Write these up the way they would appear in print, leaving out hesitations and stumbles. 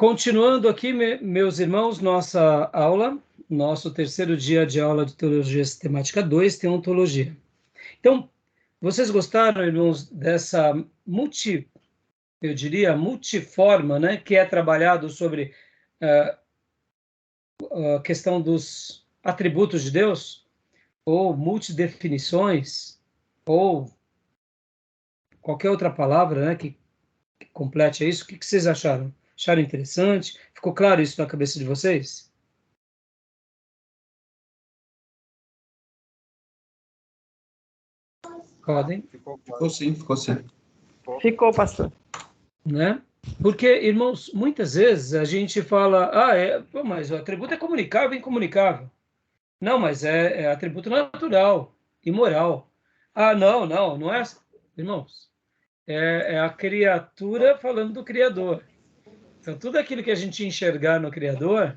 Continuando aqui, meus irmãos, nossa aula, nosso terceiro dia de aula de Teologia Sistemática 2, Teontologia. Então, vocês gostaram, irmãos, dessa eu diria, multiforma, né, que é trabalhado sobre a questão dos atributos de Deus, ou multidefinições, ou qualquer outra palavra, né, que complete isso? O que vocês acharam? Acharam interessante? Ficou claro isso na cabeça de vocês? Podem. Ficou sim, ficou sim. Ficou, pastor. Né? Porque, irmãos, muitas vezes a gente fala, mas o atributo é comunicável e incomunicável. Não, mas é atributo natural e moral. Não é. Irmãos, é a criatura falando do Criador. Então, tudo aquilo que a gente enxergar no Criador,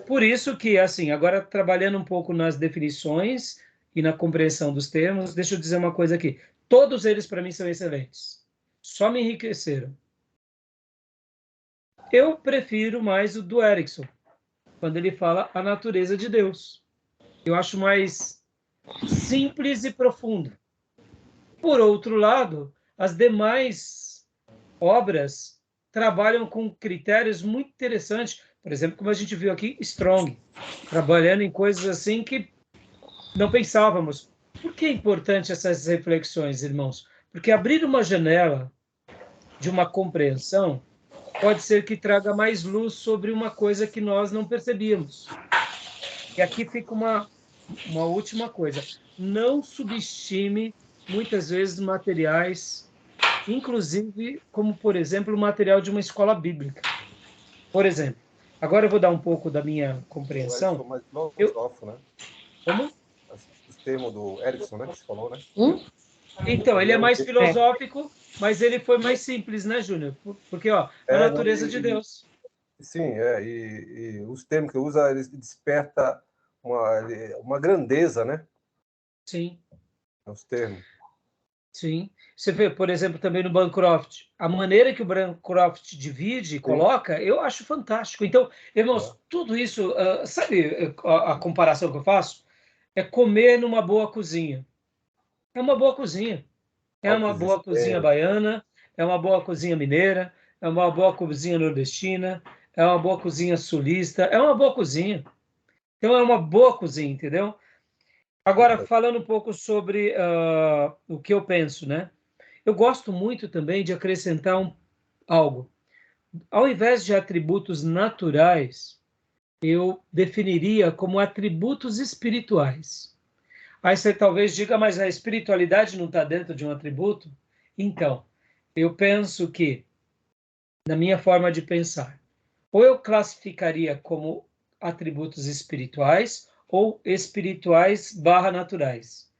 por isso que, assim, agora trabalhando um pouco nas definições e na compreensão dos termos, deixa eu dizer uma coisa aqui. Todos eles, para mim, são excelentes. Só me enriqueceram. Eu prefiro mais o do Erickson, quando ele fala a natureza de Deus. Eu acho mais simples e profundo. Por outro lado, as demais obras trabalham com critérios muito interessantes. Por exemplo, como a gente viu aqui, Strong, trabalhando em coisas assim que não pensávamos. Por que é importante essas reflexões, irmãos? Porque abrir uma janela de uma compreensão pode ser que traga mais luz sobre uma coisa que nós não percebíamos. E aqui fica uma última coisa. Não subestime, muitas vezes, materiais, inclusive, como, por exemplo, o material de uma escola bíblica. Por exemplo, agora eu vou dar um pouco da minha compreensão. Mais filosófico, né? Como? Os termos do Erickson, né, que você falou, né? Então, ele é mais filosófico, mas ele foi mais simples, né, Júnior? Porque, a natureza de Deus. Sim, e os termos que usa, eles desperta uma grandeza, né? Sim. Os termos. Sim. Você vê, por exemplo, também no Bancroft, a maneira que o Bancroft divide e coloca, eu acho fantástico. Então, irmãos, tudo isso, sabe a comparação que eu faço? É comer numa boa cozinha. É uma boa cozinha. É uma boa cozinha baiana, é uma boa cozinha mineira, é uma boa cozinha nordestina, é uma boa cozinha sulista, é uma boa cozinha. Então, é uma boa cozinha, entendeu? Agora, falando um pouco sobre o que eu penso, né? Eu gosto muito também de acrescentar algo. Ao invés de atributos naturais, eu definiria como atributos espirituais. Aí você talvez diga, mas a espiritualidade não está dentro de um atributo? Então, eu penso que, na minha forma de pensar, ou eu classificaria como atributos espirituais ou espirituais / naturais.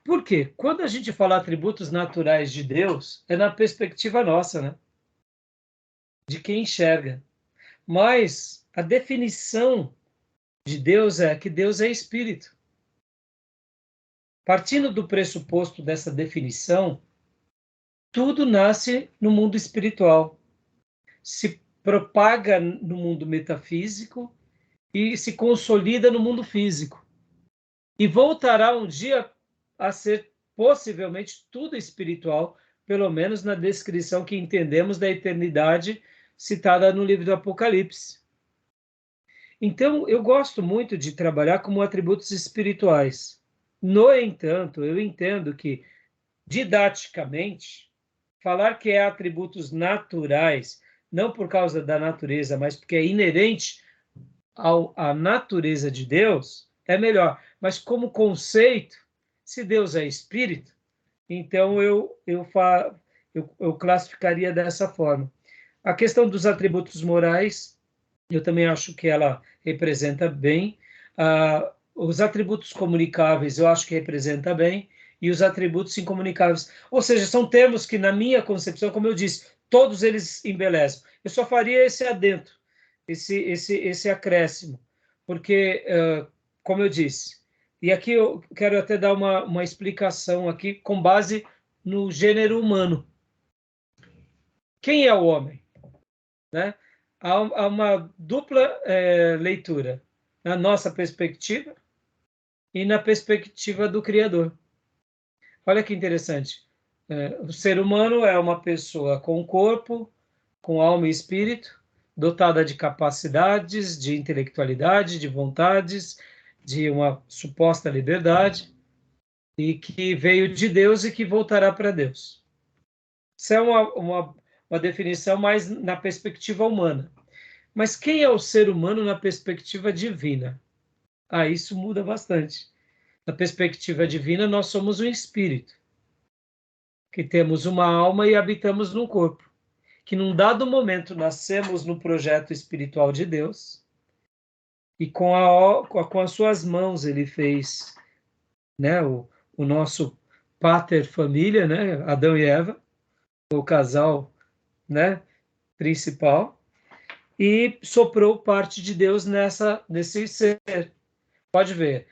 Por quê? Quando a gente fala atributos naturais de Deus, é na perspectiva nossa, né? De quem enxerga. Mas a definição de Deus é que Deus é espírito. Partindo do pressuposto dessa definição, tudo nasce no mundo espiritual, se propaga no mundo metafísico e se consolida no mundo físico. E voltará um dia a ser possivelmente tudo espiritual, pelo menos na descrição que entendemos da eternidade citada no livro do Apocalipse. Então, eu gosto muito de trabalhar como atributos espirituais. No entanto, eu entendo que, didaticamente, falar que é atributos naturais, não por causa da natureza, mas porque é inerente à natureza de Deus, é melhor. Mas como conceito, se Deus é espírito, então eu classificaria dessa forma. A questão dos atributos morais, eu também acho que ela representa bem. Os atributos comunicáveis, eu acho que representa bem. E os atributos incomunicáveis. Ou seja, são termos que, na minha concepção, como eu disse, todos eles embelezam. Eu só faria esse adendo, esse acréscimo. Porque, como eu disse, e aqui eu quero até dar uma explicação aqui com base no gênero humano. Quem é o homem? né? Há uma dupla leitura, na nossa perspectiva e na perspectiva do Criador. Olha que interessante. O ser humano é uma pessoa com corpo, com alma e espírito, dotada de capacidades, de intelectualidade, de vontades, de uma suposta liberdade, e que veio de Deus e que voltará para Deus. Isso é uma definição mais na perspectiva humana. Mas quem é o ser humano na perspectiva divina? Isso muda bastante. Na perspectiva divina, nós somos um espírito, que temos uma alma e habitamos num corpo, que num dado momento nascemos no projeto espiritual de Deus, e com as suas mãos ele fez, né, o nosso pater família, né, Adão e Eva, o casal, né, principal, e soprou parte de Deus nesse ser. Pode ver,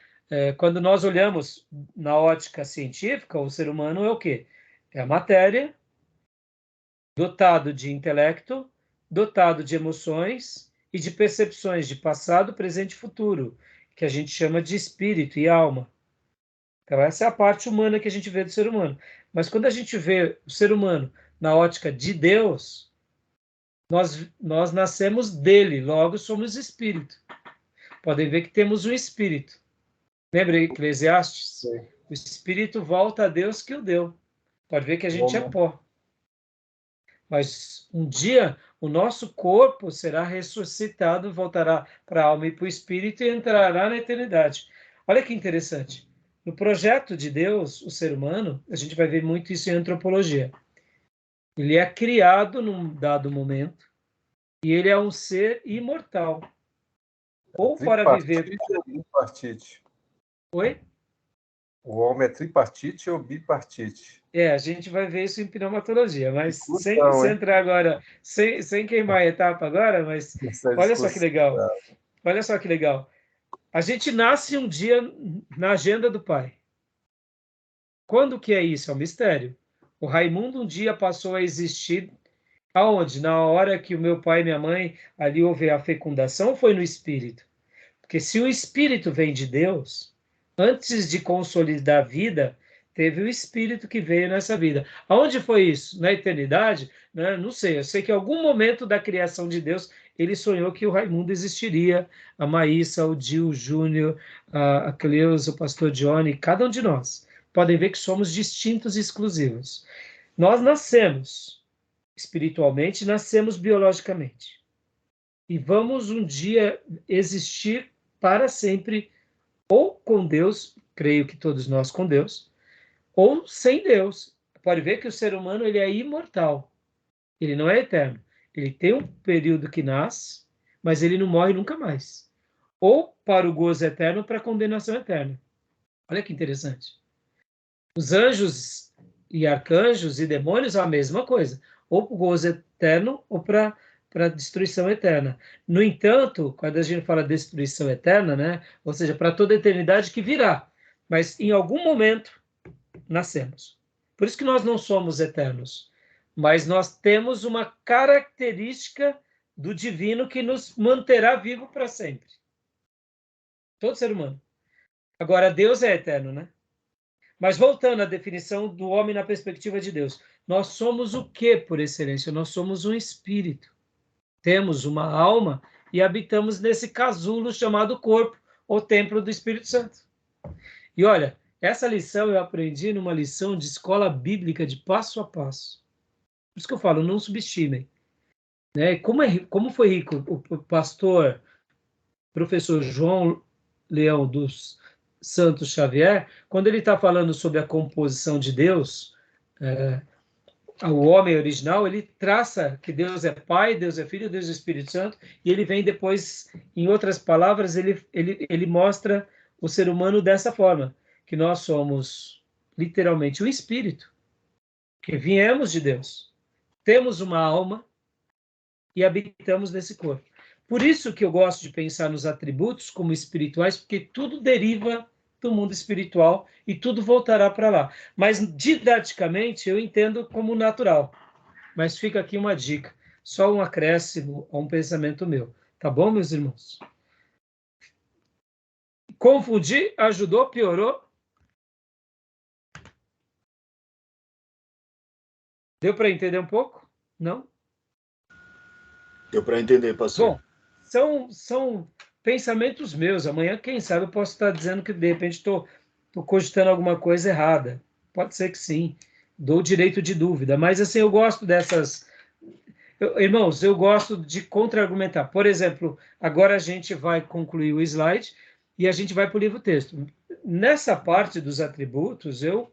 quando nós olhamos na ótica científica, o ser humano é o quê? É a matéria, dotado de intelecto, dotado de emoções e de percepções de passado, presente e futuro, que a gente chama de espírito e alma. Então, essa é a parte humana que a gente vê do ser humano. Mas quando a gente vê o ser humano na ótica de Deus, nós nascemos dele, logo somos espírito. Podem ver que temos um espírito. Lembra Eclesiastes? Sim. O espírito volta a Deus que o deu. Pode ver que a gente é pó. Mas um dia o nosso corpo será ressuscitado, voltará para a alma e para o espírito e entrará na eternidade. Olha que interessante. No projeto de Deus, o ser humano, a gente vai ver muito isso em antropologia. Ele é criado num dado momento e ele é um ser imortal. Ou para viver... ou bipartite? Oi? O homem é tripartite ou bipartite? A gente vai ver isso em pneumatologia, mas sem entrar agora, sem queimar a etapa agora, mas olha só que legal. Olha só que legal. A gente nasce um dia na agenda do Pai. Quando que é isso? É um mistério. O Raimundo um dia passou a existir aonde? Na hora que o meu pai e minha mãe ali houve a fecundação, foi no espírito. Porque se o espírito vem de Deus, antes de consolidar a vida, teve o espírito que veio nessa vida. Aonde foi isso? Na eternidade? Né? Não sei. Eu sei que em algum momento da criação de Deus, ele sonhou que o Raimundo existiria, a Maísa, o Dil, o Júnior, a Cleusa, o pastor Johnny, cada um de nós. Podem ver que somos distintos e exclusivos. Nós nascemos espiritualmente, nascemos biologicamente. E vamos um dia existir para sempre, ou com Deus, creio que todos nós com Deus, ou sem Deus. Pode ver que o ser humano ele é imortal. Ele não é eterno. Ele tem um período que nasce, mas ele não morre nunca mais. Ou para o gozo eterno ou para a condenação eterna. Olha que interessante. Os anjos e arcanjos e demônios são a mesma coisa. Ou para o gozo eterno ou para a destruição eterna. No entanto, quando a gente fala destruição eterna, né? Ou seja, para toda a eternidade que virá. Mas em algum momento nascemos. Por isso que nós não somos eternos. Mas nós temos uma característica do divino que nos manterá vivo para sempre. Todo ser humano. Agora, Deus é eterno, né? Mas voltando à definição do homem na perspectiva de Deus, nós somos o que por excelência? Nós somos um espírito. Temos uma alma e habitamos nesse casulo chamado corpo, ou templo do Espírito Santo. E olha, essa lição eu aprendi numa lição de escola bíblica de passo a passo. Por isso que eu falo, não subestimem. Né? Como foi rico o pastor, professor João Leão dos Santos Xavier, quando ele está falando sobre a composição de Deus, o homem original, ele traça que Deus é Pai, Deus é Filho, Deus é Espírito Santo, e ele vem depois, em outras palavras, ele mostra o ser humano dessa forma, que nós somos literalmente um espírito, que viemos de Deus, temos uma alma e habitamos nesse corpo. Por isso que eu gosto de pensar nos atributos como espirituais, porque tudo deriva do mundo espiritual e tudo voltará para lá. Mas, didaticamente, eu entendo como natural. Mas fica aqui uma dica. só um acréscimo a um pensamento meu. Tá bom, meus irmãos? Confundir, ajudou, piorou? Deu para entender um pouco? Não? Deu para entender, pastor. Bom, são pensamentos meus. Amanhã, quem sabe, eu posso estar dizendo que, de repente, estou cogitando alguma coisa errada. Pode ser que sim. Dou direito de dúvida. Mas, assim, eu gosto dessas... Irmãos, eu gosto de contra-argumentar. Por exemplo, agora a gente vai concluir o slide e a gente vai para o livro-texto. Nessa parte dos atributos, eu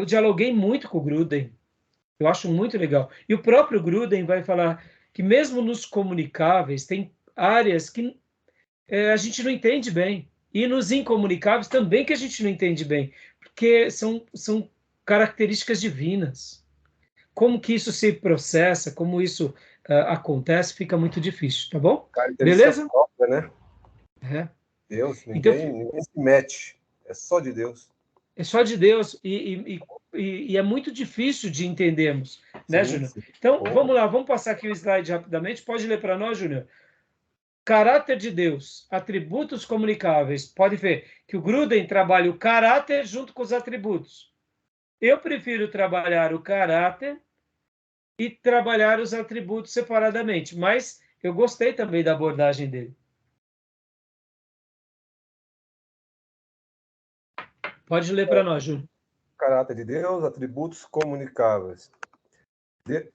dialoguei muito com o Gruden. Eu acho muito legal. E o próprio Gruden vai falar que mesmo nos comunicáveis tem áreas que a gente não entende bem. E nos incomunicáveis também que a gente não entende bem. Porque são características divinas. Como que isso se processa, como isso acontece, fica muito difícil, tá bom? Beleza? Própria, né? Deus, ninguém se mete. É só de Deus. É só de Deus. E é muito difícil de entendermos, né, Júnior? Então, vamos lá, vamos passar aqui o slide rapidamente. Pode ler para nós, Júnior? Caráter de Deus, atributos comunicáveis. Pode ver que o Gruden trabalha o caráter junto com os atributos. Eu prefiro trabalhar o caráter e trabalhar os atributos separadamente, mas eu gostei também da abordagem dele. Pode ler para nós, Júnior. Caráter de Deus, atributos comunicáveis.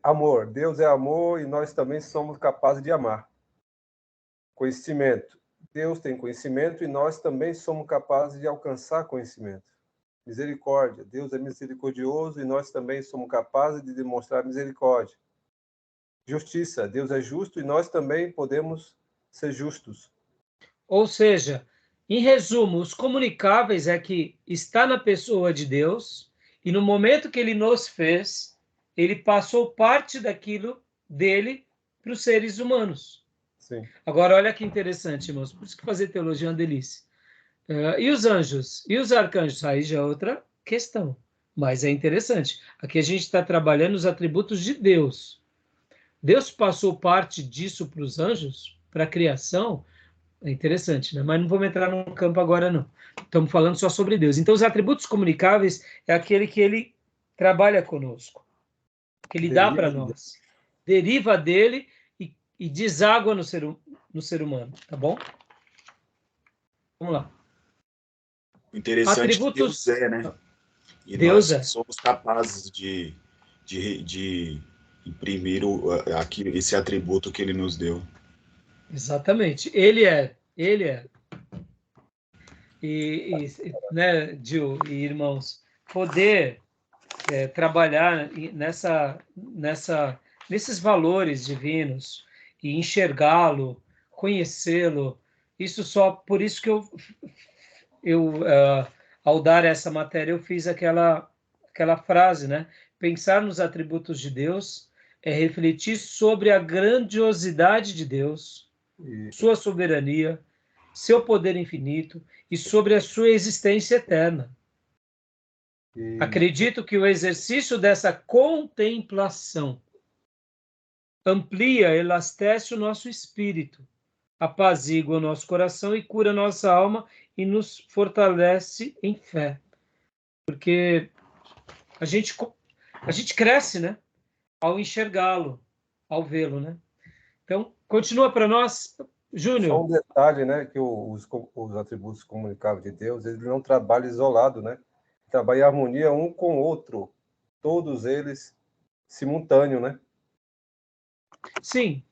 Amor. Deus é amor e nós também somos capazes de amar. Conhecimento. Deus tem conhecimento e nós também somos capazes de alcançar conhecimento. Misericórdia. Deus é misericordioso e nós também somos capazes de demonstrar misericórdia. Justiça. Deus é justo e nós também podemos ser justos. Ou seja, em resumo, os comunicáveis é que está na pessoa de Deus e no momento que ele nos fez, ele passou parte daquilo dele para os seres humanos. Sim. Agora, olha que interessante, irmãos. Por isso que fazer teologia é uma delícia. E os anjos? E os arcanjos? Aí já é outra questão. Mas é interessante. Aqui a gente está trabalhando os atributos de Deus. Deus passou parte disso para os anjos, para a criação. É interessante, né? Mas não vamos entrar no campo agora, não. Estamos falando só sobre Deus. Então, os atributos comunicáveis é aquele que ele trabalha conosco, que ele dá para nós. Deriva dele e deságua no ser humano, tá bom? Vamos lá. O interessante atributos... Deus é, né? E Deus nós somos capazes de imprimir esse atributo que ele nos deu. Exatamente. Ele é. Né, Gil e irmãos, poder trabalhar nesses valores divinos e enxergá-lo, conhecê-lo, isso só por isso que eu ao dar essa matéria eu fiz aquela frase, né? Pensar nos atributos de Deus é refletir sobre a grandiosidade de Deus, sua soberania, seu poder infinito e sobre a sua existência eterna. Acredito que o exercício dessa contemplação amplia, elastece o nosso espírito, apazigua o nosso coração e cura a nossa alma e nos fortalece em fé. Porque a gente cresce, né? Ao enxergá-lo, ao vê-lo, né? Então, continua para nós, Júnior. Só um detalhe, né? Que os atributos comunicáveis de Deus, eles não trabalham isolado, né? Trabalham em harmonia um com o outro. Todos eles simultâneos, né? Sim.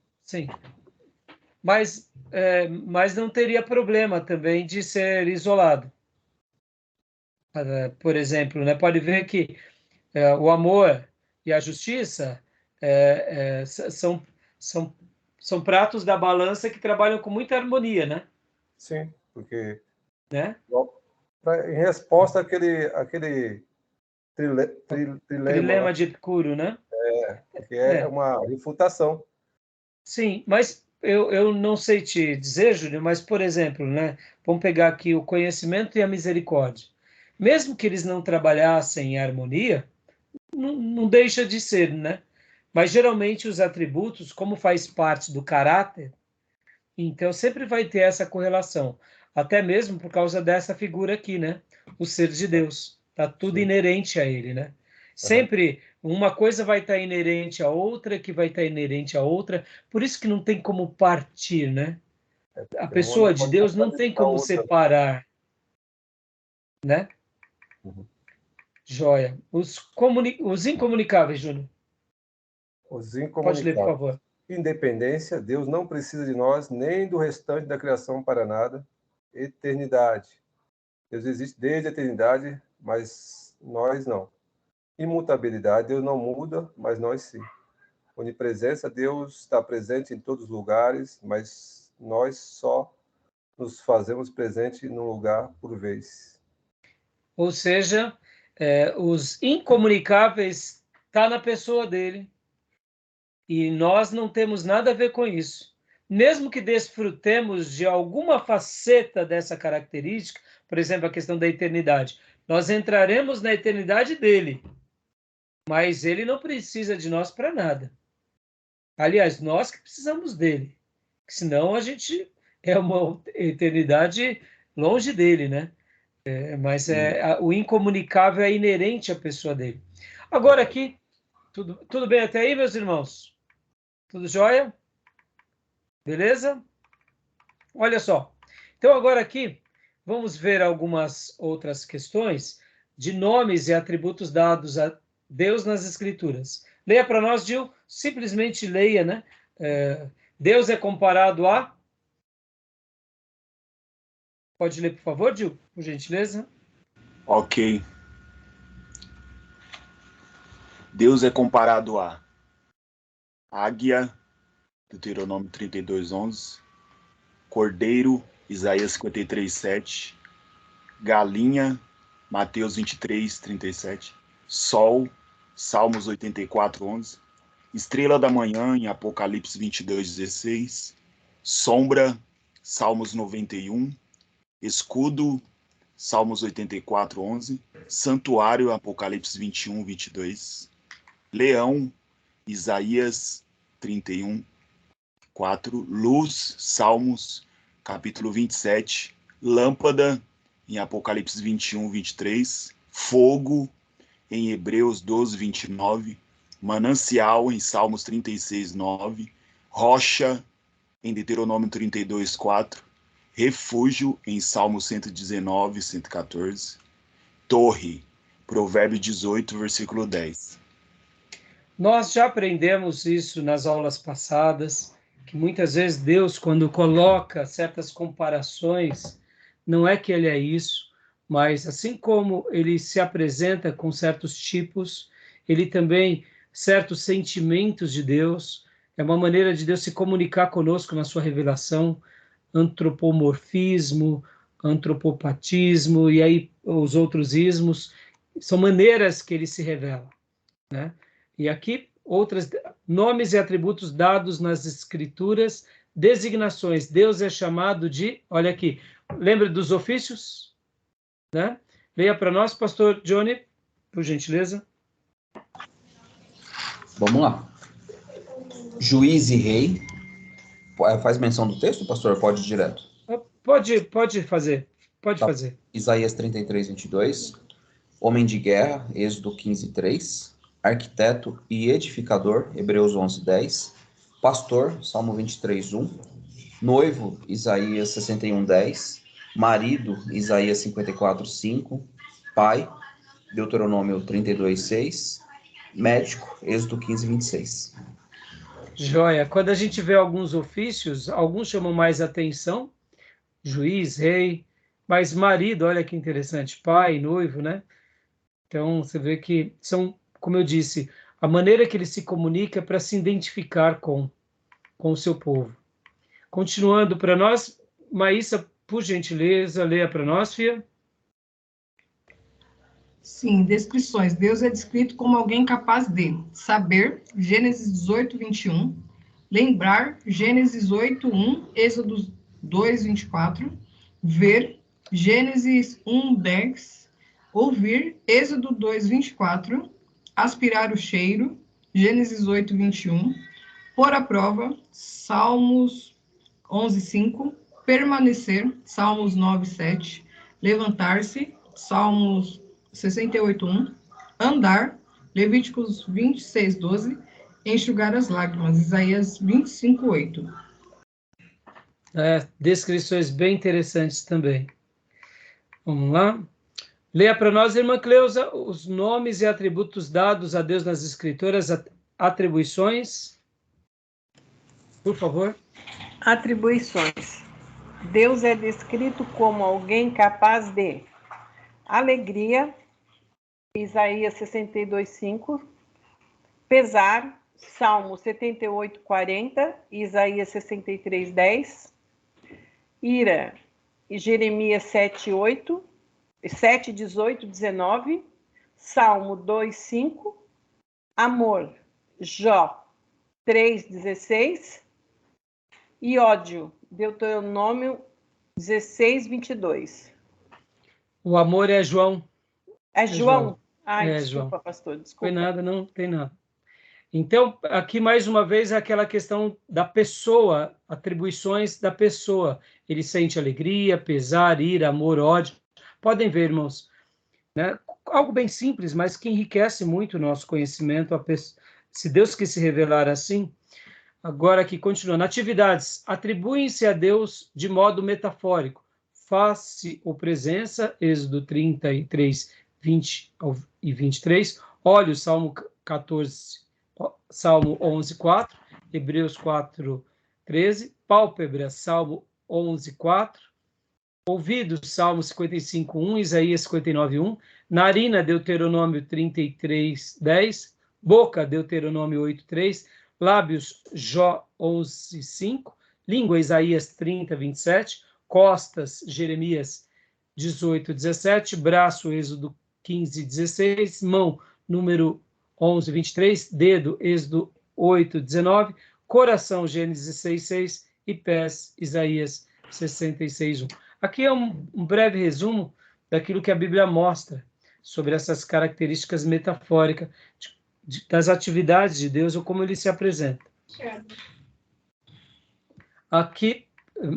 Mas não teria problema também de ser isolado. Por exemplo, né? Pode ver que o amor e a justiça são pratos da balança que trabalham com muita harmonia, né? Sim, porque né? Em resposta àquele trilema, né? De Epicuro, né? Porque é uma refutação. Sim, mas eu não sei te dizer, Júlio, mas, por exemplo, né? Vamos pegar aqui o conhecimento e a misericórdia. Mesmo que eles não trabalhassem em harmonia, não deixa de ser, né? Mas geralmente os atributos, como faz parte do caráter, então sempre vai ter essa correlação. Até mesmo por causa dessa figura aqui, né? O ser de Deus. Está tudo Sim. inerente a ele, né? Sempre uma coisa vai estar inerente a outra, que vai estar inerente a outra. Por isso que não tem como partir, né? A Porque uma pessoa não de pode Deus não tem contraditar a como outra. separar, né? Uhum. Joia. Os incomunicáveis, Júnior. Os Pode ler, por incomunicáveis. favor. Independência, Deus não precisa de nós, nem do restante da criação para nada. Eternidade. Deus existe desde a eternidade, mas nós não. Imutabilidade, Deus não muda, mas nós sim. Onipresença, Deus está presente em todos os lugares, mas nós só nos fazemos presente num lugar por vez. Ou seja, os incomunicáveis está na pessoa dele. E nós não temos nada a ver com isso. Mesmo que desfrutemos de alguma faceta dessa característica, por exemplo, a questão da eternidade, nós entraremos na eternidade dele, mas ele não precisa de nós para nada. Aliás, nós que precisamos dele, senão a gente é uma eternidade longe dele, né? Mas o incomunicável é inerente à pessoa dele. Agora aqui, tudo bem até aí, meus irmãos? Tudo jóia? Beleza? Olha só. Então, agora aqui, vamos ver algumas outras questões de nomes e atributos dados a Deus nas Escrituras. Leia para nós, Gil. Simplesmente leia, né? Deus é comparado a... Pode ler, por favor, Gil, por gentileza? Ok. Deus é comparado a águia, Deuteronômio 32:11, cordeiro, Isaías 53:7, galinha, Mateus 23:37, sol, Salmos 84:11, estrela da manhã, em Apocalipse 22:16, sombra, Salmos 91, escudo, Salmos 84:11, santuário, Apocalipse 21:22, leão, Isaías 31:4, luz, Salmos, capítulo 27, lâmpada, em Apocalipse 21:23, fogo, em Hebreus 12:29, manancial, em Salmos 36:9, rocha, em Deuteronômio 32:4, refúgio, em Salmos 119:114, torre, Provérbio 18, versículo 10. Nós já aprendemos isso nas aulas passadas, que muitas vezes Deus, quando coloca certas comparações, não é que ele é isso, mas assim como ele se apresenta com certos tipos, ele também, certos sentimentos de Deus, é uma maneira de Deus se comunicar conosco na sua revelação, antropomorfismo, antropopatismo, e aí os outros ismos, são maneiras que ele se revela, né? E aqui, outros nomes e atributos dados nas Escrituras, designações. Deus é chamado de, olha aqui, lembra dos ofícios? Né? Leia para nós, pastor Johnny, por gentileza. Vamos lá. Juiz e rei. Faz menção do texto, pastor? Pode ir direto? Pode fazer. Pode Tá. fazer. Isaías 33:22. Homem de guerra, Êxodo 15:3. Arquiteto e edificador, Hebreus 11:10. Pastor, Salmo 23:1. Noivo, Isaías 61:10. Marido, Isaías 54:5. Pai, Deuteronômio 32:6. Médico, Êxodo 15:26. Joia. Quando a gente vê alguns ofícios, alguns chamam mais atenção, juiz, rei, mas marido, olha que interessante, pai, noivo, né? Então, você vê que são, como eu disse, a maneira que ele se comunica é para se identificar com o seu povo. Continuando para nós, Maísa, por gentileza, leia para nós, filha. Sim, descrições. Deus é descrito como alguém capaz de saber, Gênesis 18:21, lembrar, Gênesis 8:1, Êxodo 2:24, ver, Gênesis 1:10, ouvir, Êxodo 2:24, aspirar o cheiro, Gênesis 8, 21. Pôr à prova, Salmos 11, 5. Permanecer, Salmos 9, 7. Levantar-se, Salmos 68, 1. Andar, Levíticos 26, 12. Enxugar as lágrimas, Isaías 25, 8. Descrições bem interessantes também. Vamos lá. Leia para nós, irmã Cleusa, os nomes e atributos dados a Deus nas Escrituras, atribuições. Por favor. Atribuições. Deus é descrito como alguém capaz de alegria, Isaías 62, 5. Pesar, Salmo 78, 40, Isaías 63, 10. Ira, Jeremias 7, 8, 7, 18, 19. Salmo 2, 5. Amor, Jó 3, 16. E ódio, Deuteronômio 16, 22. O amor é João. É João? Ai, João. desculpa, pastor, desculpa. Foi nada, não tem nada. Então, aqui mais uma vez é aquela questão da pessoa, atribuições da pessoa. Ele sente alegria, pesar, ira, amor, ódio. Podem ver, irmãos, né? Algo bem simples, mas que enriquece muito o nosso conhecimento. Se Deus quis se revelar assim. Agora aqui, continuando. Atividades. Atribuem-se a Deus de modo metafórico. Face ou presença, Êxodo 33, 20 e 23. Olhos, Salmo 14, Salmo 11, 4. Hebreus 4, 13. Pálpebras, Salmo 11, 4. Ouvidos, Salmo 55, 1. Isaías 59, 1. Narina, Deuteronômio 33, 10. Boca, Deuteronômio 8, 3. Lábios, Jó 11, 5. Língua, Isaías 30, 27. Costas, Jeremias 18, 17. Braço, Êxodo 15, 16. Mão, número 11, 23. Dedo, Êxodo 8, 19. Coração, Gênesis 6, 6. E pés, Isaías 66, 1. Aqui é um breve resumo daquilo que a Bíblia mostra sobre essas características metafóricas das atividades de Deus ou como ele se apresenta. Aqui,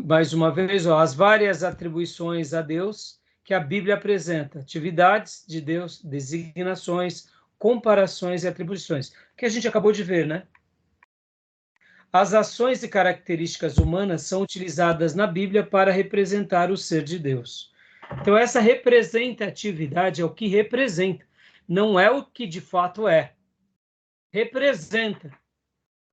mais uma vez, as várias atribuições a Deus que a Bíblia apresenta. Atividades de Deus, designações, comparações e atribuições. Que a gente acabou de ver, né? As ações e características humanas são utilizadas na Bíblia para representar o ser de Deus. Então, essa representatividade é o que representa, não é o que de fato é. Representa,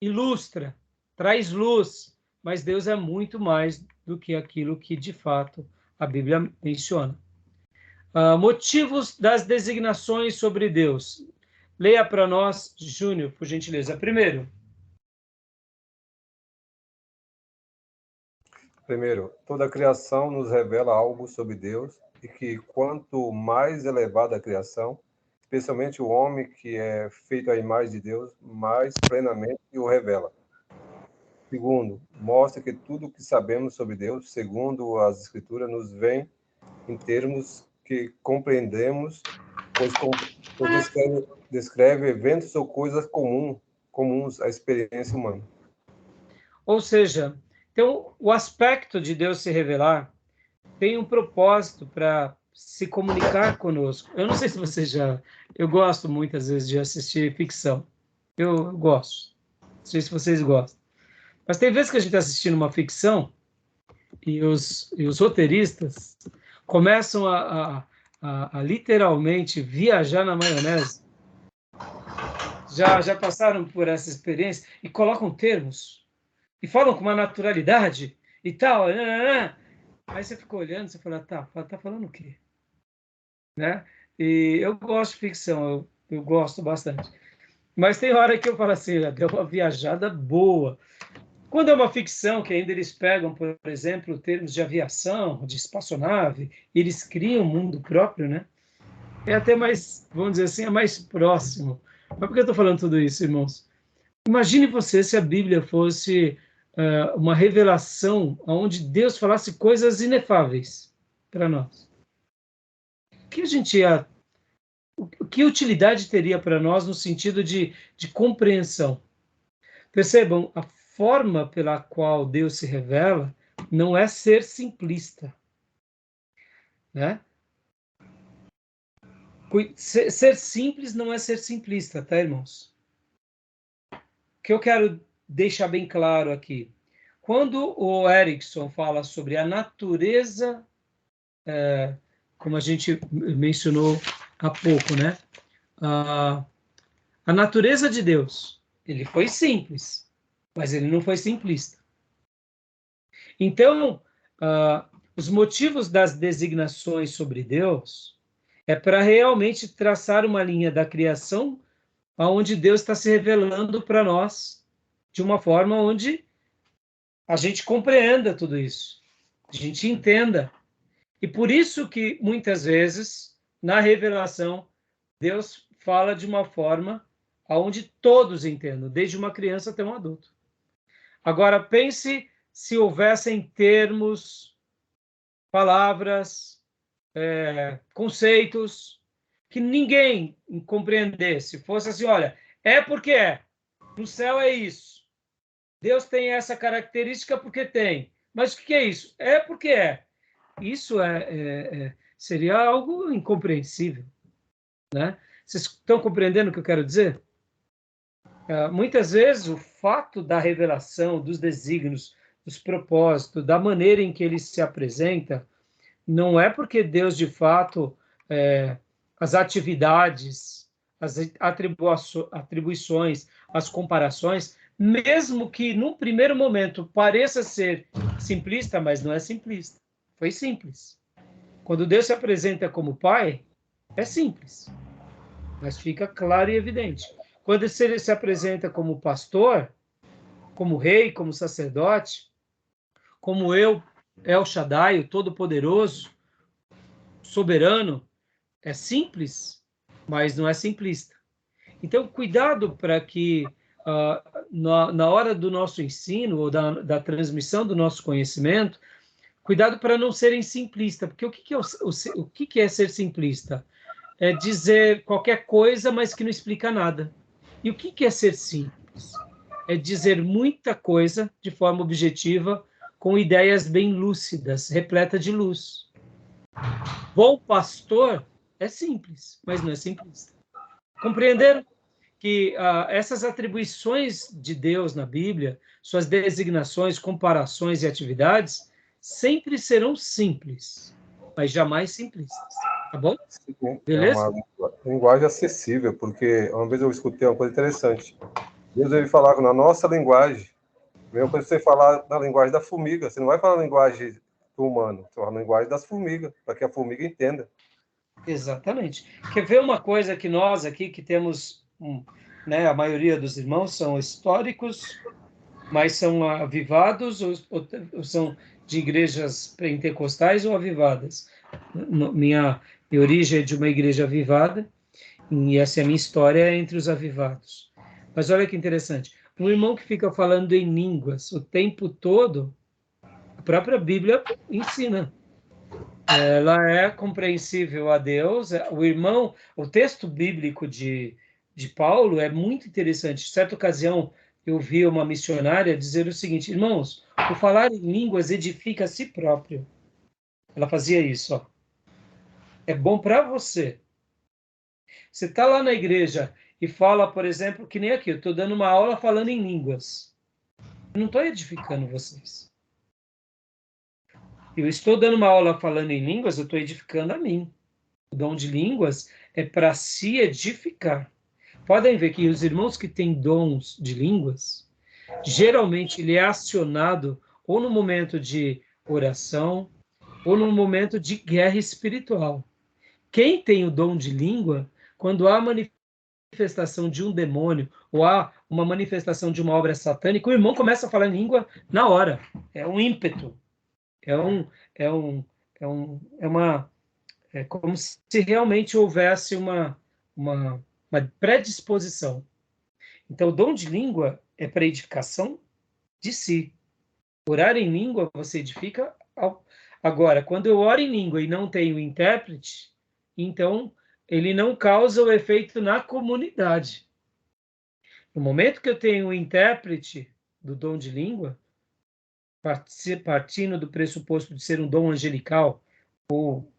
ilustra, traz luz, mas Deus é muito mais do que aquilo que de fato a Bíblia menciona. Motivos das designações sobre Deus. Leia para nós, Júnior, por gentileza. Primeiro, toda a criação nos revela algo sobre Deus e que quanto mais elevada a criação, especialmente o homem que é feito à imagem de Deus, mais plenamente o revela. Segundo, mostra que tudo o que sabemos sobre Deus, segundo as Escrituras, nos vem em termos que compreendemos, pois descreve eventos ou coisas comuns à experiência humana. Ou seja, então, o aspecto de Deus se revelar tem um propósito para se comunicar conosco. Eu não sei se você já... Eu gosto muitas vezes de assistir ficção. Eu gosto. Não sei se vocês gostam. Mas tem vezes que a gente está assistindo uma ficção e os roteiristas começam a literalmente viajar na maionese. Já passaram por essa experiência e colocam termos e falam com uma naturalidade e tal. Aí você fica olhando, você fala, tá falando o quê? Né? E eu gosto de ficção, eu gosto bastante. Mas tem hora que eu falo assim, deu uma viajada boa. Quando é uma ficção, que ainda eles pegam, por exemplo, termos de aviação, de espaçonave, eles criam um mundo próprio, né? É até mais, vamos dizer assim, é mais próximo. Mas por que eu estou falando tudo isso, irmãos? Imagine você se a Bíblia fosse uma revelação onde Deus falasse coisas inefáveis para nós. O que a gente ia que utilidade teria para nós no sentido de compreensão? Percebam, a forma pela qual Deus se revela não é ser simplista, né? Ser simples não é ser simplista, tá, irmãos? O que eu quero deixar bem claro aqui. Quando o Erickson fala sobre a natureza, como a gente mencionou há pouco, né? A natureza de Deus, ele foi simples, mas ele não foi simplista. Então, os motivos das designações sobre Deus é para realmente traçar uma linha da criação onde Deus está se revelando para nós de uma forma onde a gente compreenda tudo isso, a gente entenda. E por isso que, muitas vezes, na revelação, Deus fala de uma forma onde todos entendam, desde uma criança até um adulto. Agora, pense se houvessem termos, palavras, conceitos que ninguém compreendesse. Fosse assim, olha, é porque é. No céu é isso. Deus tem essa característica porque tem. Mas o que é isso? É porque é. Isso seria algo incompreensível, né? Vocês estão compreendendo o que eu quero dizer? Muitas vezes o fato da revelação, dos desígnios, dos propósitos, da maneira em que ele se apresenta, não é porque Deus, de fato, as atividades, as atribuições, as comparações, mesmo que, num primeiro momento, pareça ser simplista, mas não é simplista. Foi simples. Quando Deus se apresenta como Pai, é simples, mas fica claro e evidente. Quando ele se apresenta como pastor, como rei, como sacerdote, como eu, El Shaddai, o Todo-Poderoso, soberano, é simples, mas não é simplista. Então, cuidado para que, na hora do nosso ensino, ou da transmissão do nosso conhecimento, cuidado para não serem simplistas, porque o que é ser simplista? É dizer qualquer coisa, mas que não explica nada. E o que é ser simples? É dizer muita coisa de forma objetiva, com ideias bem lúcidas, repleta de luz. Bom pastor é simples, mas não é simplista. Compreenderam que essas atribuições de Deus na Bíblia, suas designações, comparações e atividades, sempre serão simples, mas jamais simplistas. Tá bom? Sim, beleza? É uma linguagem acessível, porque uma vez eu escutei uma coisa interessante. Deus ele falar na nossa linguagem. Mesma coisa você falar na linguagem da formiga. Você não vai falar na linguagem do humano, você vai falar na linguagem das formigas, para que a formiga entenda. Exatamente. Quer ver uma coisa que nós aqui, que temos, né, a maioria dos irmãos são históricos, mas são avivados ou são de igrejas pentecostais ou avivadas? Minha origem é de uma igreja avivada, e essa é a minha história entre os avivados. Mas olha que interessante. Um irmão que fica falando em línguas o tempo todo, a própria Bíblia ensina. Ela é compreensível a Deus. O texto bíblico de Paulo é muito interessante. Em certa ocasião, eu vi uma missionária dizer o seguinte: irmãos, o falar em línguas edifica a si próprio. Ela fazia isso, ó. É bom para você. Você está lá na igreja e fala, por exemplo, que nem aqui, eu estou dando uma aula falando em línguas. Eu não estou edificando vocês. Eu estou dando uma aula falando em línguas, eu estou edificando a mim. O dom de línguas é para se edificar. Podem ver que os irmãos que têm dons de línguas, geralmente ele é acionado ou no momento de oração ou no momento de guerra espiritual. Quem tem o dom de língua, quando há manifestação de um demônio ou há uma manifestação de uma obra satânica, o irmão começa a falar em língua na hora. É um ímpeto. É como se realmente houvesse uma predisposição. Então, o dom de língua é para edificação de si. Orar em língua, você edifica. Agora, quando eu oro em língua e não tenho intérprete, então ele não causa o efeito na comunidade. No momento que eu tenho um intérprete do dom de língua, partindo do pressuposto de ser um dom angelical, ou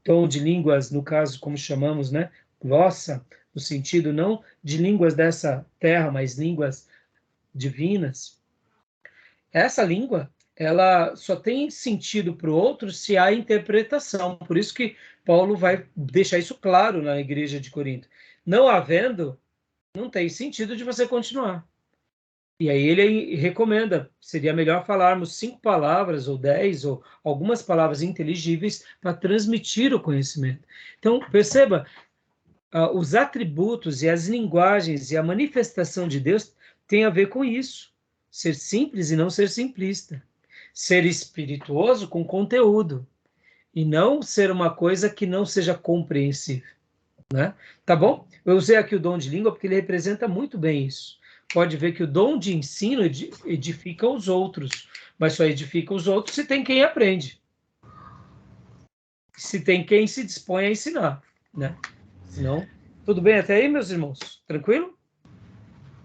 dom de línguas, no caso, como chamamos, né? Glossa, no sentido não de línguas dessa terra, mas línguas divinas. Essa língua, ela só tem sentido para o outro se há interpretação. Por isso que Paulo vai deixar isso claro na igreja de Corinto. Não havendo, não tem sentido de você continuar. E aí ele recomenda, seria melhor falarmos 5 palavras, ou 10, ou algumas palavras inteligíveis para transmitir o conhecimento. Então, perceba, os atributos e as linguagens e a manifestação de Deus tem a ver com isso. Ser simples e não ser simplista. Ser espirituoso com conteúdo. E não ser uma coisa que não seja compreensível. Né? Tá bom? Eu usei aqui o dom de língua porque ele representa muito bem isso. Pode ver que o dom de ensino edifica os outros, mas só edifica os outros se tem quem aprende. Se tem quem se dispõe a ensinar, né? Senão, tudo bem até aí, meus irmãos? Tranquilo?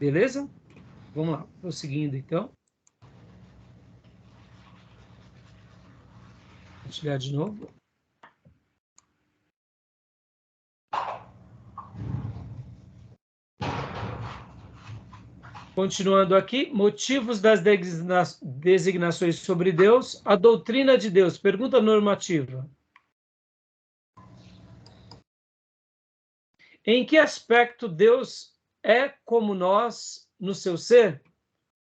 Beleza? Vamos lá, prosseguindo então. Vou olhar de novo. Continuando aqui, motivos das designações sobre Deus, a doutrina de Deus. Pergunta normativa. Em que aspecto Deus é como nós no seu ser?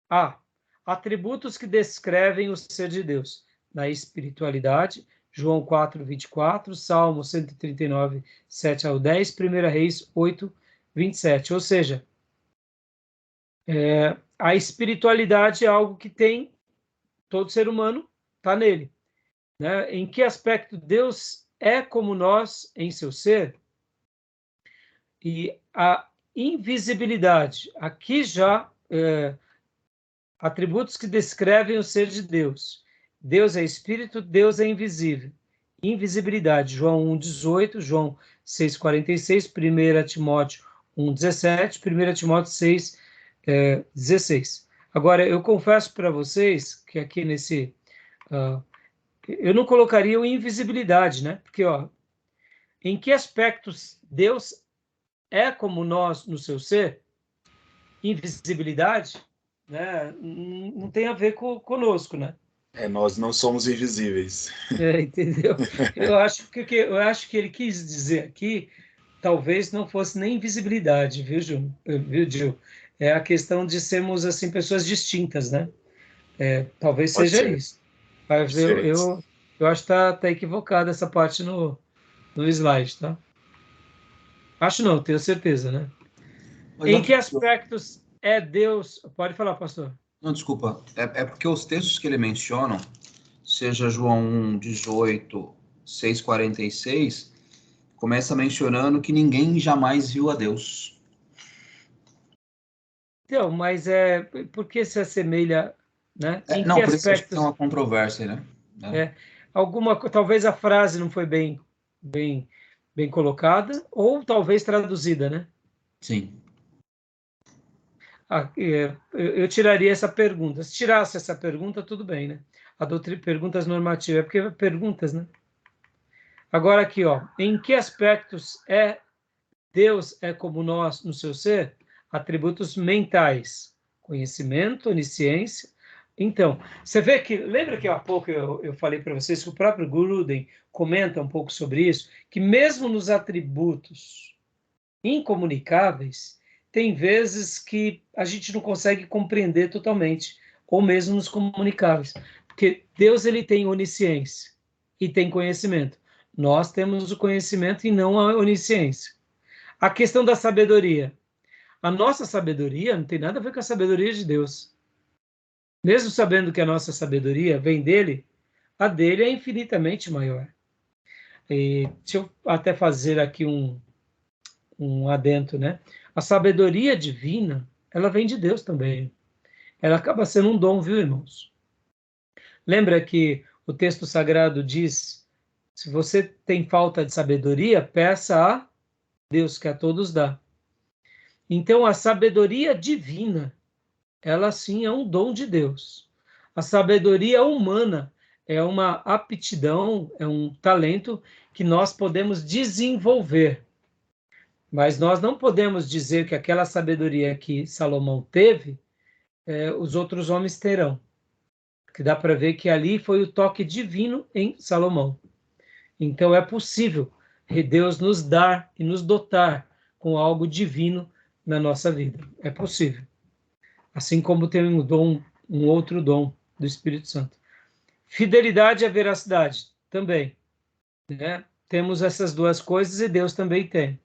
A. Atributos que descrevem o ser de Deus. Na espiritualidade, João 4, 24, Salmo 139, 7 ao 10, 1 Reis 8, 27. Ou seja, a espiritualidade é algo que tem, todo ser humano está nele. Né? Em que aspecto Deus é como nós em seu ser? E a invisibilidade, aqui já atributos que descrevem o ser de Deus. Deus é espírito, Deus é invisível. Invisibilidade, João 1,18, João 6,46, 1 Timóteo 1,17, 1 Timóteo 6,16. Agora, eu confesso para vocês que aqui nesse... eu não colocaria o invisibilidade, né? Porque, em que aspectos Deus é como nós no seu ser? Invisibilidade, né? Não tem a ver conosco, né? Nós não somos invisíveis. Entendeu? Eu acho que ele quis dizer aqui, talvez não fosse nem invisibilidade, viu, Gil? É a questão de sermos, assim, pessoas distintas, né? Talvez Pode seja ser. isso. Mas eu acho que tá equivocada essa parte no slide, tá? Acho não, tenho certeza, né? Mas em que aspectos é Deus... Pode falar, pastor. Não, desculpa. É porque os textos que ele menciona, seja João 1, 18, 6,46, começa mencionando que ninguém jamais viu a Deus. Então, mas por que se assemelha, né? Em Não, que por isso acho que aspectos? tem uma controvérsia, né? Talvez a frase não foi bem colocada, ou talvez traduzida, né? Sim. Eu tiraria essa pergunta. Se tirasse essa pergunta, tudo bem, né? Perguntas normativas, porque perguntas, né? Agora aqui, em que aspectos Deus é como nós no seu ser? Atributos mentais, conhecimento, onisciência. Então, você vê que, lembra que há pouco eu falei para vocês que o próprio Gruden comenta um pouco sobre isso, que mesmo nos atributos incomunicáveis, tem vezes que a gente não consegue compreender totalmente, ou mesmo nos comunicáveis, porque Deus ele tem onisciência e tem conhecimento. Nós temos o conhecimento e não a onisciência. A questão da sabedoria. A nossa sabedoria não tem nada a ver com a sabedoria de Deus. Mesmo sabendo que a nossa sabedoria vem dele, a dele é infinitamente maior. E deixa eu até fazer aqui um adendo, né? A sabedoria divina, ela vem de Deus também. Ela acaba sendo um dom, viu, irmãos? Lembra que o texto sagrado diz Se você tem falta de sabedoria, peça a Deus, que a todos dá. Então, a sabedoria divina, ela sim é um dom de Deus. A sabedoria humana é uma aptidão, é um talento que nós podemos desenvolver. Mas nós não podemos dizer que aquela sabedoria que Salomão teve, os outros homens terão. Que dá para ver que ali foi o toque divino em Salomão. Então é possível Deus nos dar e nos dotar com algo divino na nossa vida. É possível. Assim como tem um outro dom do Espírito Santo. Fidelidade e veracidade também, né? Temos essas duas coisas e Deus também tem.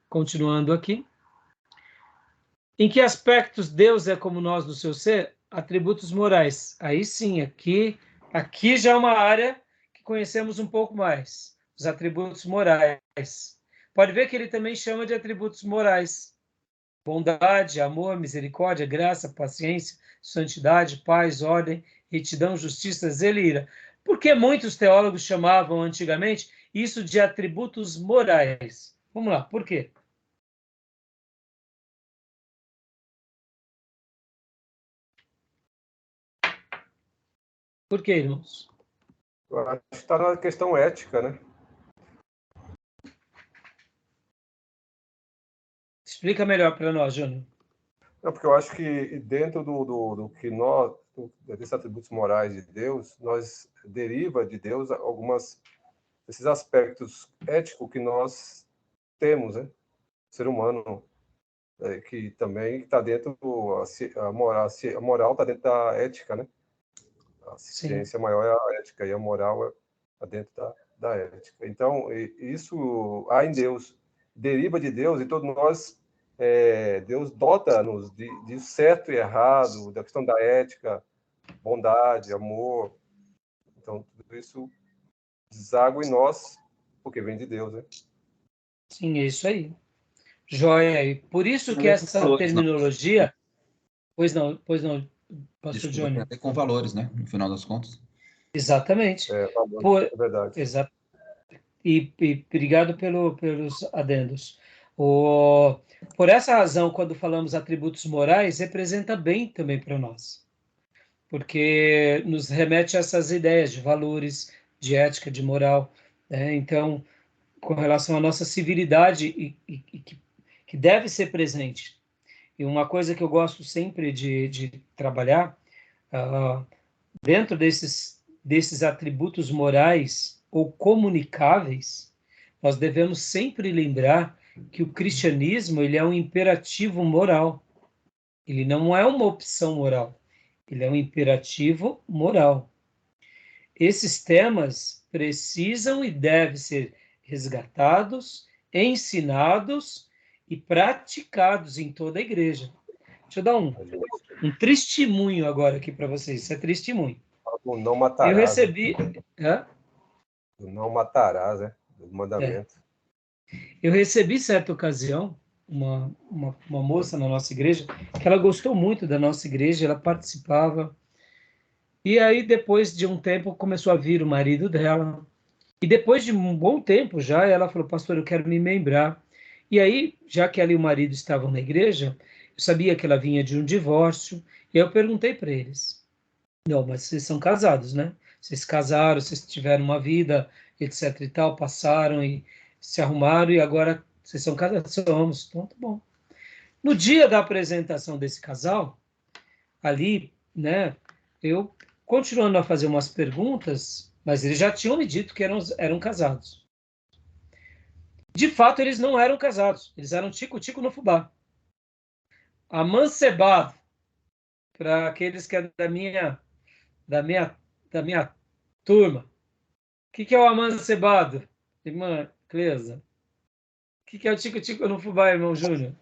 Continuando aqui. Em que aspectos Deus é como nós no seu ser? Atributos morais. Aí sim, aqui já é uma área que conhecemos um pouco mais. Os atributos morais. Pode ver que ele também chama de atributos morais. Bondade, amor, misericórdia, graça, paciência, santidade, paz, ordem, retidão, justiça, zelo e ira. Por que muitos teólogos chamavam antigamente isso de atributos morais? Vamos lá, por quê? Por quê, irmãos? Eu acho que está na questão ética, né? Explica melhor para nós, Júnior. Não, porque eu acho que dentro do que nós, desses atributos morais de Deus, nós deriva de Deus esses aspectos éticos que nós temos, né? O ser humano, que também está dentro a moral está dentro da ética, né? A ciência maior é a ética e a moral está dentro da ética. Então, isso há em Deus, deriva de Deus, e todos nós, Deus dota-nos de certo e errado, da questão da ética, bondade, amor. Então, tudo isso deságua em nós, porque vem de Deus, né? Sim, é isso aí. Joia. E por isso que essa terminologia... Pois não, pastor Johnny. Até com valores, né? No final das contas. Exatamente. É verdade. Exato. E obrigado pelos adendos. Por essa razão, quando falamos atributos morais, representa bem também para nós. Porque nos remete a essas ideias de valores, de ética, de moral. Né? Então, com relação à nossa civilidade que deve ser presente. E uma coisa que eu gosto sempre de trabalhar, dentro desses atributos morais ou comunicáveis, nós devemos sempre lembrar que o cristianismo ele é um imperativo moral. Ele não é uma opção moral. Ele é um imperativo moral. Esses temas precisam e devem ser resgatados, ensinados e praticados em toda a igreja. Deixa eu dar um testemunho agora aqui para vocês. Isso é testemunho. Não matarás. Eu recebi... Não matarás, né? Do mandamento. Eu recebi, certa ocasião, uma moça na nossa igreja, que ela gostou muito da nossa igreja, ela participava. E aí, depois de um tempo, começou a vir o marido dela. E depois de um bom tempo já, ela falou, pastor, eu quero me membrar. E aí, já que ela e o marido estavam na igreja, eu sabia que ela vinha de um divórcio, e eu perguntei para eles, não, mas vocês são casados, né? Vocês casaram, vocês tiveram uma vida, etc e tal, passaram e se arrumaram, e agora vocês são casados, somos, então tá bom. No dia da apresentação desse casal, ali, né, eu continuando a fazer umas perguntas, mas eles já tinham me dito que eram casados. De fato, eles não eram casados. Eles eram tico-tico no fubá. Amancebado, para aqueles que é da minha turma. O que é o amancebado, irmã Cleusa? O que é o tico-tico no fubá, irmão Júnior?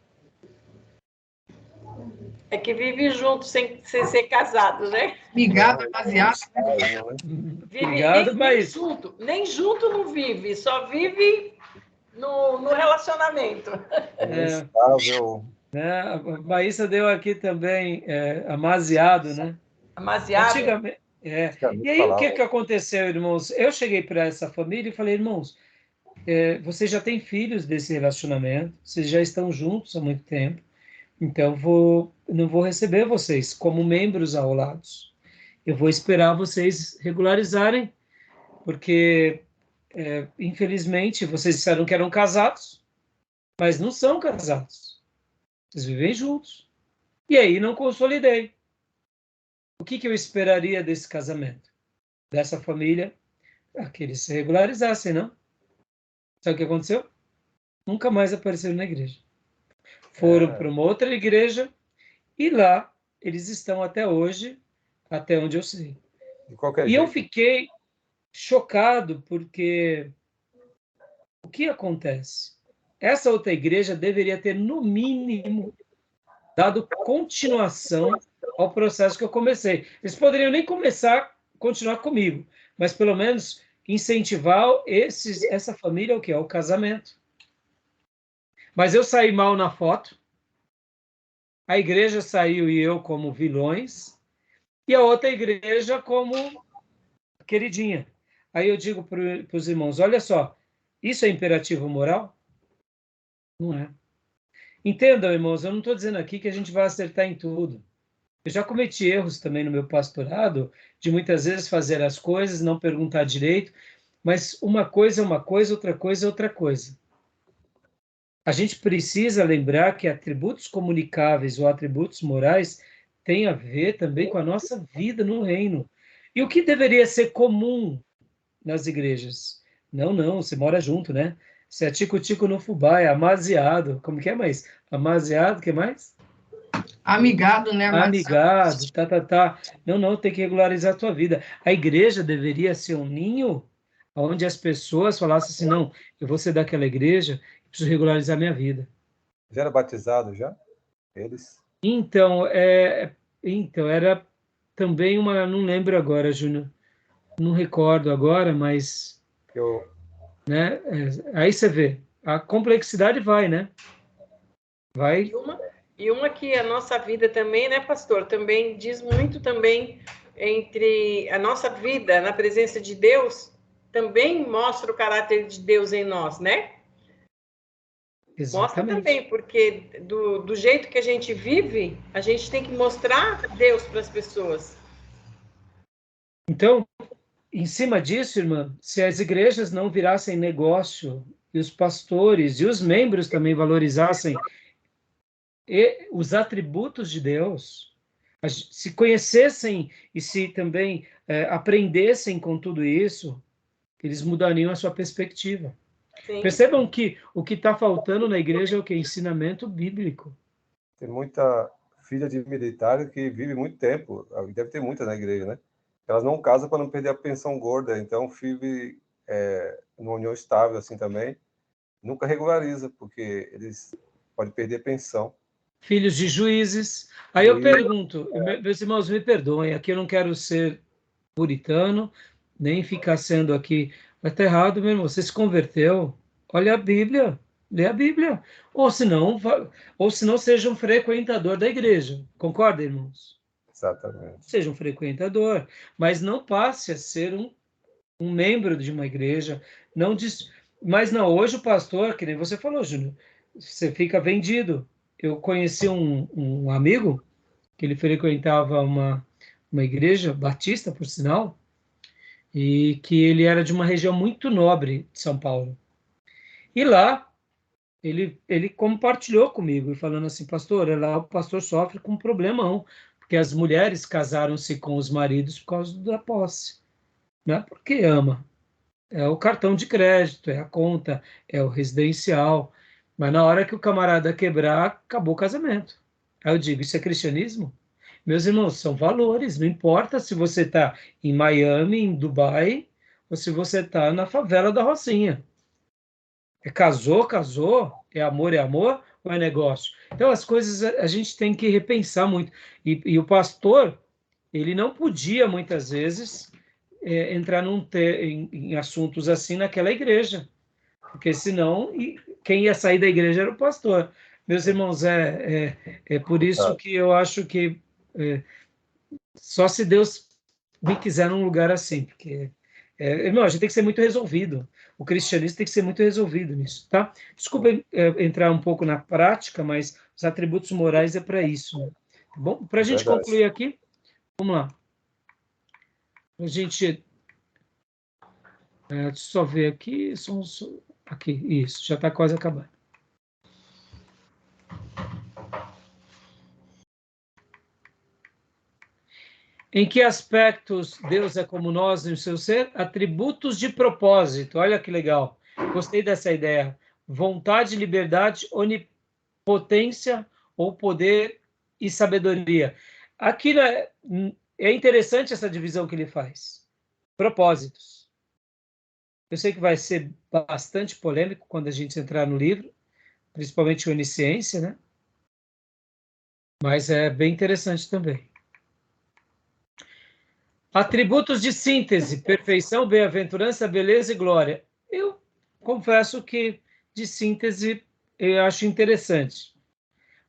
É que vive junto sem ser casado, né? Ligado, baseado. Obrigado, mas... Nem junto não vive, só vive no relacionamento. Estável. A Maísa deu aqui também amaziado, né? Amaziado? E aí, o que aconteceu, irmãos? Eu cheguei para essa família e falei, irmãos, vocês já têm filhos desse relacionamento, vocês já estão juntos há muito tempo, então não vou receber vocês como membros ao lado. Eu vou esperar vocês regularizarem, porque, infelizmente, vocês disseram que eram casados, mas não são casados. Vocês vivem juntos. E aí não consolidei. O que eu esperaria desse casamento? Dessa família? Que eles se regularizassem, não? Sabe o que aconteceu? Nunca mais apareceram na igreja. Foram para uma outra igreja e lá eles estão até hoje, até onde eu sei. E eu fiquei chocado porque o que acontece? Essa outra igreja deveria ter, no mínimo, dado continuação ao processo que eu comecei. Eles poderiam nem continuar comigo, mas pelo menos incentivar essa família ao quê? Ao casamento. Mas eu saí mal na foto, a igreja saiu e eu como vilões, e a outra igreja como queridinha. Aí eu digo para os irmãos, olha só, isso é imperativo moral? Não é. Entendam, irmãos, eu não estou dizendo aqui que a gente vai acertar em tudo. Eu já cometi erros também no meu pastorado, de muitas vezes fazer as coisas, não perguntar direito, mas uma coisa é uma coisa, outra coisa é outra coisa. A gente precisa lembrar que atributos comunicáveis ou atributos morais têm a ver também com a nossa vida no reino. E o que deveria ser comum nas igrejas? Não, você mora junto, né? Você é tico-tico no fubá, é amaziado. Como que é mais? Amaziado, o que mais? Amigado, né? Amigado, tá. Não, tem que regularizar a tua vida. A igreja deveria ser um ninho onde as pessoas falassem assim, não, eu vou ser daquela igreja, preciso regularizar minha vida. Já era batizado, já? Eles? Então, era também não lembro agora, Júnior, não recordo agora, mas... Né, aí você vê, a complexidade vai, né? Vai... E uma que a nossa vida também, né, pastor? Também diz muito também entre a nossa vida na presença de Deus, também mostra o caráter de Deus em nós, né? Exatamente. Mostra também, porque do jeito que a gente vive, a gente tem que mostrar Deus para as pessoas. Então, em cima disso, irmã, se as igrejas não virassem negócio, e os pastores e os membros também valorizassem os atributos de Deus, se conhecessem e se também aprendessem com tudo isso, eles mudariam a sua perspectiva. Sim. Percebam que o que está faltando na igreja é o que? Ensinamento bíblico. Tem muita filha de militar que vive muito tempo, deve ter muita na igreja, né? Elas não casam para não perder a pensão gorda, então vive numa união estável assim também, nunca regulariza, porque eles podem perder a pensão. Filhos de juízes. Aí eu pergunto, meus irmãos, me perdoem, aqui eu não quero ser puritano, nem ficar sendo aqui, mas está errado, meu irmão, você se converteu, olha a Bíblia, lê a Bíblia, ou se não seja um frequentador da igreja, concorda, irmãos? Exatamente. Seja um frequentador, mas não passe a ser um membro de uma igreja, mas não, hoje o pastor, que nem você falou, Júnior, você fica vendido. Eu conheci um amigo que ele frequentava uma igreja batista, por sinal, e que ele era de uma região muito nobre de São Paulo. E lá, ele compartilhou comigo, falando assim, pastor, lá o pastor sofre com um problemão, porque as mulheres casaram-se com os maridos por causa da posse. Não é porque ama. É o cartão de crédito, é a conta, é o residencial. Mas na hora que o camarada quebrar, acabou o casamento. Aí eu digo, isso é cristianismo? Meus irmãos, são valores. Não importa se você está em Miami, em Dubai, ou se você está na favela da Rocinha. Casou, é amor, ou é negócio? Então, as coisas a gente tem que repensar muito. E o pastor, ele não podia, muitas vezes, entrar em assuntos assim naquela igreja, porque senão quem ia sair da igreja era o pastor. Meus irmãos, é por isso que eu acho que só se Deus me quiser num lugar assim, porque irmão, a gente tem que ser muito resolvido. O cristianismo tem que ser muito resolvido nisso, tá? Desculpa entrar um pouco na prática, mas os atributos morais é para isso, né? Tá bom? Para a gente concluir aqui, vamos lá. A gente... deixa eu só ver aqui. Aqui, isso, já está quase acabando. Em que aspectos Deus é como nós em seu ser? Atributos de propósito. Olha que legal. Gostei dessa ideia. Vontade, liberdade, onipotência ou poder e sabedoria. Aqui é interessante essa divisão que ele faz. Propósitos. Eu sei que vai ser bastante polêmico quando a gente entrar no livro, principalmente onisciência, né? Mas é bem interessante também. Atributos de síntese, perfeição, bem-aventurança, beleza e glória. Eu confesso que de síntese eu acho interessante,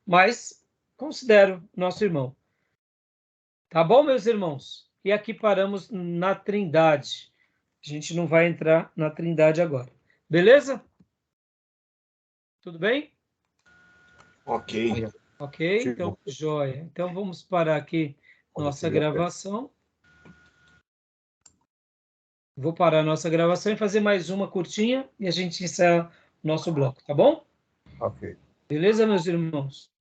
mas considero nosso irmão. Tá bom, meus irmãos? E aqui paramos na Trindade. A gente não vai entrar na Trindade agora. Beleza? Tudo bem? Ok. Ok, então, joia. Então, vamos parar aqui nossa gravação. Vou parar a nossa gravação e fazer mais uma curtinha e a gente encerra o nosso bloco, tá bom? Ok. Beleza, meus irmãos?